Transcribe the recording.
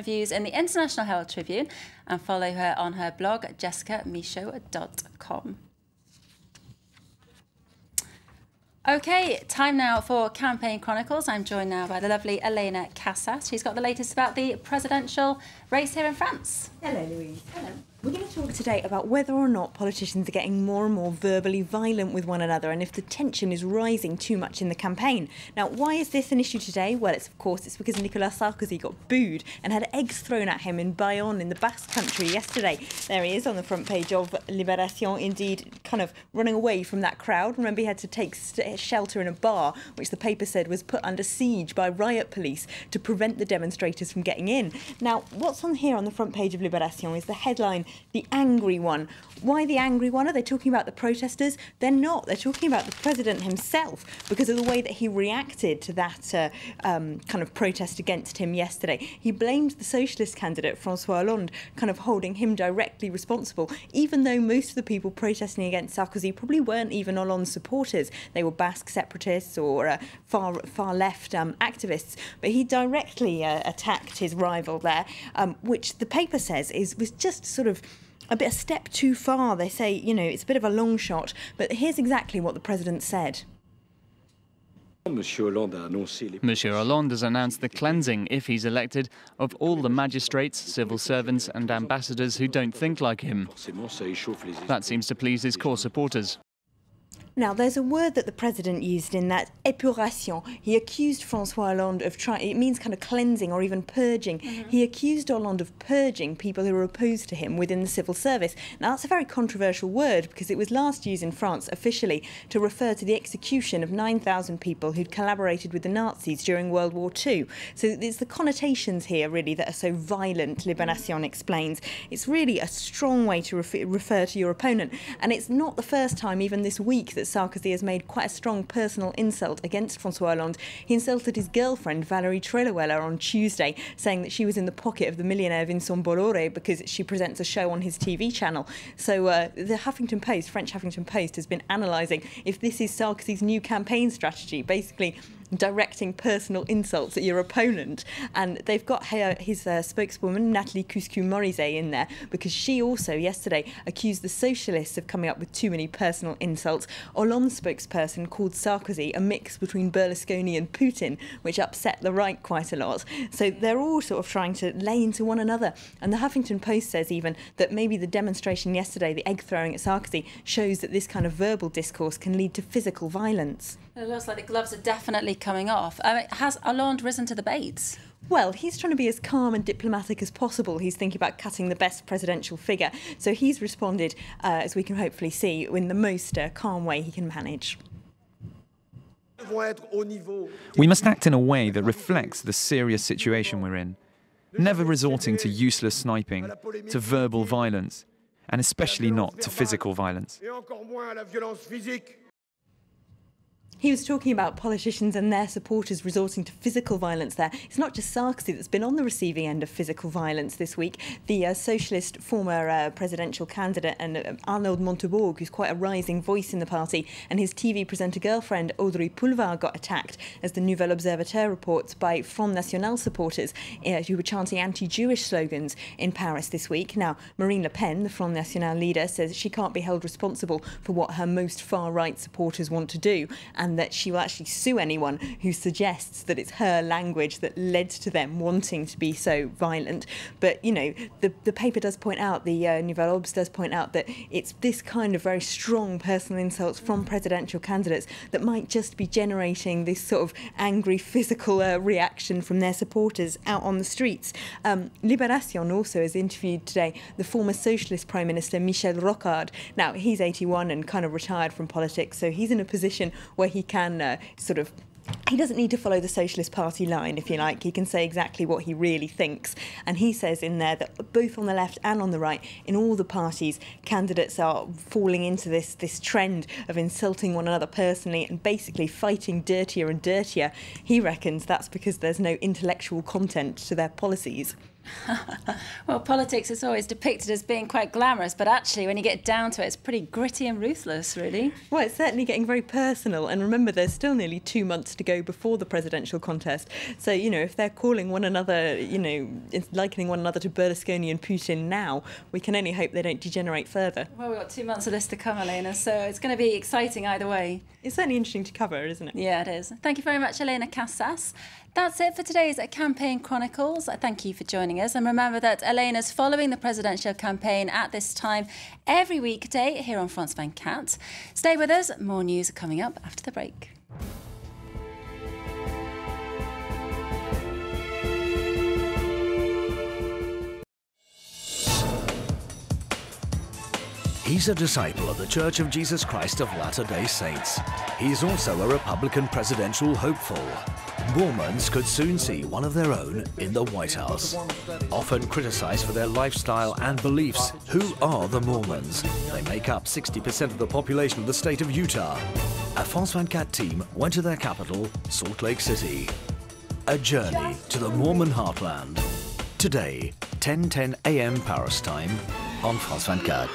Views in the International Herald Tribune and follow her on her blog jessicamichaud.com. Okay, time now for Campaign Chronicles. I'm joined now by the lovely Elena Casas. She's got the latest about the presidential race here in France. Hello, Louise. Hello. We're going to talk today about whether or not politicians are getting more and more verbally violent with one another and if the tension is rising too much in the campaign. Now, why is this an issue today? Well, it's because Nicolas Sarkozy got booed and had eggs thrown at him in Bayonne in the Basque Country yesterday. There he is on the front page of Libération, indeed kind of running away from that crowd. Remember, he had to take shelter in a bar, which the paper said was put under siege by riot police to prevent the demonstrators from getting in. Now, what's on here on the front page of Libération is the headline, "The Angry One." Why the angry one? Are they talking about the protesters? They're not. They're talking about the president himself because of the way that he reacted to that kind of protest against him yesterday. He blamed the socialist candidate, François Hollande, kind of holding him directly responsible, even though most of the people protesting against Sarkozy probably weren't even Hollande's supporters. They were Basque separatists or far left activists. But he directly attacked his rival there, which the paper says was just sort of a step too far. They say, you know, it's a bit of a long shot, but here's exactly what the president said. Monsieur Hollande has announced the cleansing, if he's elected, of all the magistrates, civil servants and ambassadors who don't think like him. That seems to please his core supporters. Now, there's a word that the president used in that, épuration. He accused François Hollande of it means kind of cleansing or even purging. He accused Hollande of purging people who were opposed to him within the civil service. Now, that's a very controversial word because it was last used in France officially to refer to the execution of 9,000 people who'd collaborated with the Nazis during World War II. So it's the connotations here, really, that are so violent, Libération explains. It's really a strong way to refer to your opponent. And it's not the first time, even this week, that Sarkozy has made quite a strong personal insult against François Hollande. He insulted his girlfriend, Valérie Trierweiler, on Tuesday, saying that she was in the pocket of the millionaire Vincent Bolloré because she presents a show on his TV channel. So the French Huffington Post, has been analysing if this is Sarkozy's new campaign strategy, basically directing personal insults at your opponent. And they've got his spokeswoman, Nathalie Kouskou-Morizet, in there because she also yesterday accused the socialists of coming up with too many personal insults. Hollande's spokesperson called Sarkozy a mix between Berlusconi and Putin, which upset the right quite a lot. So they're all sort of trying to lay into one another. And the Huffington Post says even that maybe the demonstration yesterday, the egg throwing at Sarkozy, shows that this kind of verbal discourse can lead to physical violence. It looks like the gloves are definitely coming off. Has Hollande risen to the bait? Well, he's trying to be as calm and diplomatic as possible. He's thinking about cutting the best presidential figure. So he's responded, as we can hopefully see, in the most calm way he can manage. We must act in a way that reflects the serious situation we're in, never resorting to useless sniping, to verbal violence, and especially not to physical violence. He was talking about politicians and their supporters resorting to physical violence there. It's not just Sarkozy that's been on the receiving end of physical violence this week. The socialist former presidential candidate and Arnaud Montebourg, who's quite a rising voice in the party, and his TV presenter girlfriend Audrey Pulvar got attacked, as the Nouvel Observateur reports, by Front National supporters who were chanting anti-Jewish slogans in Paris this week. Now, Marine Le Pen, the Front National leader, says she can't be held responsible for what her most far-right supporters want to do, and that she will actually sue anyone who suggests that it's her language that led to them wanting to be so violent. But, you know, the paper does point out, the Nouvel Obs does point out that it's this kind of very strong personal insults from presidential candidates that might just be generating this sort of angry physical reaction from their supporters out on the streets. Libération also has interviewed today the former socialist Prime Minister Michel Rocard. Now, he's 81 and kind of retired from politics, so he's in a position where he can he doesn't need to follow the Socialist Party line, if you like. He can say exactly what he really thinks. And he says in there that both on the left and on the right, in all the parties, candidates are falling into this trend of insulting one another personally and basically fighting dirtier and dirtier. He reckons that's because there's no intellectual content to their policies. Well, politics is always depicted as being quite glamorous, but actually when you get down to it, it's pretty gritty and ruthless, really. Well, it's certainly getting very personal. And remember, there's still nearly 2 months to go before the presidential contest. So, you know, if they're calling one another, you know, likening one another to Berlusconi and Putin now, we can only hope they don't degenerate further. Well, we've got 2 months of this to come, Elena, so it's going to be exciting either way. It's certainly interesting to cover, isn't it? Yeah, it is. Thank you very much, Elena Casas. That's it for today's Campaign Chronicles. Thank you for joining us. And remember that Elena's following the presidential campaign at this time every weekday here on France 24. Stay with us. More news are coming up after the break. He's a disciple of the Church of Jesus Christ of Latter-day Saints. He's also a Republican presidential hopeful. Mormons could soon see one of their own in the White House. Often criticized for their lifestyle and beliefs, who are the Mormons? They make up 60% of the population of the state of Utah. A France 24 team went to their capital, Salt Lake City. A journey to the Mormon heartland. Today, 10:10 a.m. Paris time on France 24.